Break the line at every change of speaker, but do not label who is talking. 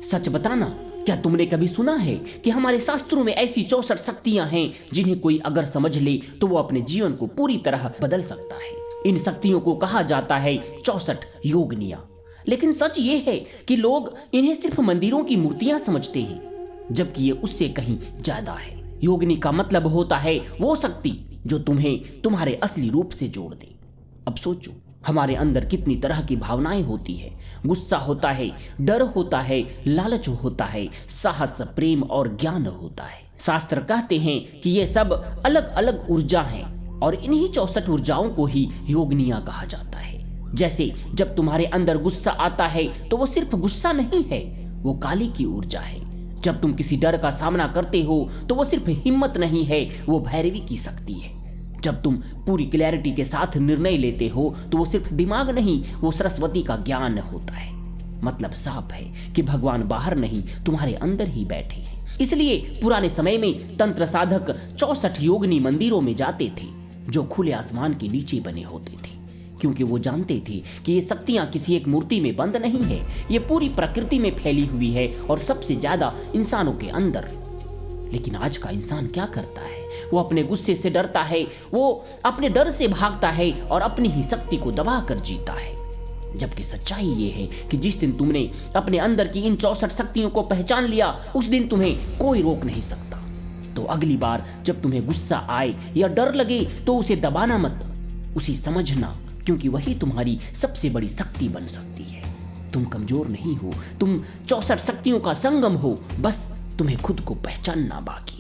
सच बताना, क्या तुमने कभी सुना है कि हमारे शास्त्रों में ऐसी 64 शक्तियां हैं जिन्हें कोई अगर समझ ले तो वो अपने जीवन को पूरी तरह बदल सकता है। इन शक्तियों को कहा जाता है 64 योगनियां। लेकिन सच ये है कि लोग इन्हें सिर्फ मंदिरों की मूर्तियां समझते हैं, जबकि ये उससे कहीं ज्यादा है। योगिनी का मतलब होता है वो शक्ति जो तुम्हें तुम्हारे असली रूप से जोड़ दे। अब सोचो, हमारे अंदर कितनी तरह की भावनाएं होती है। गुस्सा होता है, डर होता है, लालच होता है, साहस, प्रेम और ज्ञान होता है। शास्त्र कहते हैं कि ये सब अलग अलग ऊर्जा हैं और इन्हीं 64 ऊर्जाओं को ही योगनियां कहा जाता है। जैसे जब तुम्हारे अंदर गुस्सा आता है तो वो सिर्फ गुस्सा नहीं है, वो काली की ऊर्जा है। जब तुम किसी डर का सामना करते हो तो वो सिर्फ हिम्मत नहीं है, वो भैरवी की शक्ति है। जब तुम पूरी क्लैरिटी के साथ निर्णय लेते हो तो वो सिर्फ दिमाग नहीं, वो सरस्वती का ज्ञान होता है। मतलब साफ है कि भगवान बाहर नहीं, तुम्हारे अंदर ही बैठे हैं। इसलिए पुराने समय में तंत्र साधक 64 योगिनी मंदिरों में जाते थे जो खुले आसमान के नीचे बने होते थे, क्योंकि वो जानते थे कि ये शक्तियां किसी एक मूर्ति में बंद नहीं है, ये पूरी प्रकृति में फैली हुई है और सबसे ज्यादा इंसानों के अंदर। लेकिन आज का इंसान क्या करता है? वो अपने गुस्से से डरता है, वो अपने डर से भागता है और अपनी ही शक्ति को दबा कर जीता है। जबकि सच्चाई ये है कि जिस दिन तुमने अपने अंदर की इन 64 शक्तियों को पहचान लिया, उस दिन तुम्हें कोई रोक नहीं सकता। तो अगली बार जब तुम्हें गुस्सा आए या डर लगे तो उसे दबाना मत, उसे समझना, क्योंकि वही तुम्हारी सबसे बड़ी शक्ति बन सकती है। तुम कमजोर नहीं हो, तुम 64 शक्तियों का संगम हो, बस तुम्हें खुद को पहचानना बाकी है।